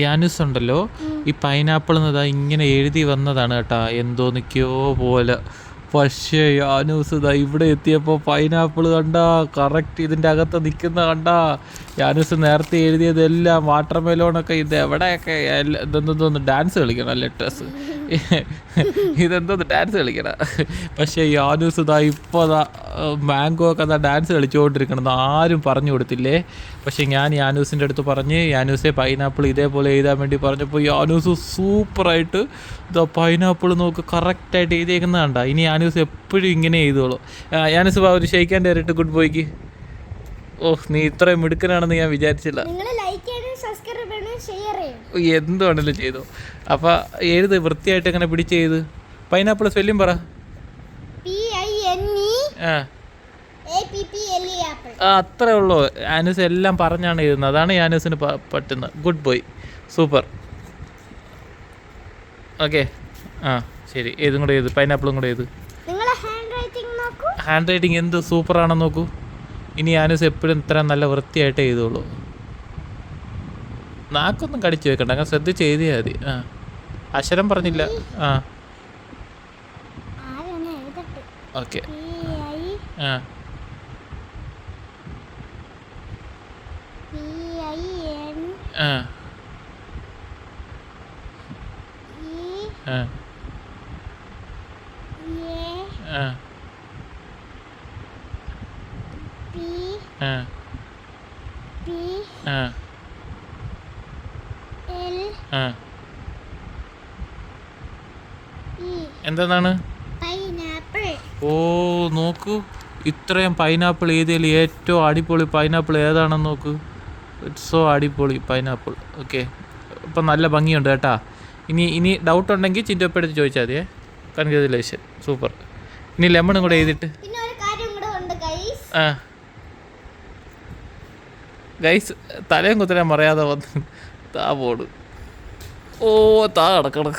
യാനുസ് ഉണ്ടല്ലോ, ഈ പൈനാപ്പിൾ എന്നതാ ഇങ്ങനെ എഴുതി വന്നതാണ് കേട്ടാ, എന്തോന്നിക്കോ പോലെ. പക്ഷേ യാനൂസ് ഇതാ ഇവിടെ എത്തിയപ്പോൾ പൈനാപ്പിൾ കണ്ടാ കറക്റ്റ് ഇതിൻ്റെ അകത്ത് നിൽക്കുന്ന കണ്ടാ. യാനൂസ് നേരത്തെ എഴുതിയതെല്ലാം വാട്ടർ മെലോണൊക്കെ ഇത് എവിടെയൊക്കെ ഇതെന്തോന്ന് ഡാൻസ് കളിക്കണം ലെറ്റേഴ്സ്, ഇതെന്തോന്ന് ഡാൻസ് കളിക്കണം. പക്ഷേ യാനൂസ് ഇതാ ഇപ്പോൾ മാംഗോ ഒക്കെ അതാ ഡാൻസ് കളിച്ചുകൊണ്ടിരിക്കണം, ആരും പറഞ്ഞു കൊടുത്തില്ലേ. പക്ഷേ ഞാൻ യാനൂസിൻ്റെ അടുത്ത് പറഞ്ഞ് യാനൂസെ പൈനാപ്പിൾ ഇതേപോലെ എഴുതാൻ വേണ്ടി പറഞ്ഞപ്പോൾ യാനൂസ് സൂപ്പറായിട്ട് ഇതാ പൈനാപ്പിൾ നോക്ക് കറക്റ്റായിട്ട് എഴുതിയേക്കുന്നത് കണ്ട. ഇനി യാനൂസ് എപ്പോഴും ഇങ്ങനെ എഴുതുള്ളൂ. യാനൂസ് ഒരു ഷെയ്ക്കാൻ ഡയറക്റ്റ് ഗുഡ് ബോയ്ക്ക്. നീ ഇത്രയും മിടുക്കനാണെന്ന് ഞാൻ വിചാരിച്ചില്ല. എന്തുവാണല്ലോ ചെയ്തു. അപ്പോൾ എഴുത് വൃത്തിയായിട്ട് എങ്ങനെ പിടിച്ചെയ്ത്. പൈനാപ്പിൾ സ്പെല്ലിംഗ് പറ. അത്രേ ഉള്ളൂ. യാനൂസ് എല്ലാം പറഞ്ഞാണ് എഴുതുന്നത്, അതാണ് യാനൂസിന് പറ്റുന്നത്. Good boy, super. ഓക്കെ, ശരി. ഏതും കൂടെ എഴുത്, പൈനാപ്പിളും കൂടെ എഴുത്. ഹാൻഡ് റൈറ്റിംഗ് എന്ത് സൂപ്പറാണെന്ന് നോക്കൂ. ഇനി യാനൂസ് എപ്പോഴും ഇത്ര നല്ല വൃത്തിയായിട്ട് എഴുതുള്ളൂ. നാക്കൊന്നും കടിച്ചു വെക്കണ്ട, അങ്ങനെ ശ്രദ്ധിച്ച് എഴുതിയാൽ മതി. അക്ഷരം പറഞ്ഞില്ല. ഓക്കെ. എന്താണ്? നോക്കൂ, ഇത്രയും പൈനാപ്പിൾ എഴുതിയതിൽ ഏറ്റവും അടിപൊളി പൈനാപ്പിൾ ഏതാണെന്ന് നോക്കൂ. ഇറ്റ്സ് സോ അടിപൊളി പൈനാപ്പിൾ. ഓക്കെ, ഇപ്പം നല്ല ഭംഗിയുണ്ട് കേട്ടാ. ഇനി ഡൗട്ട് ഉണ്ടെങ്കിൽ ചിന്തപ്പെടുത്ത് ചോദിച്ചാൽ മതിയേ. Congratulation, super. ഇനി ലെമണും കൂടെ എഴുതിയിട്ട്. ഗൈസ് തലയും കുത്തരാൻ പറയാതെ വന്ന് താ പോട്. താ കിടക്കണം.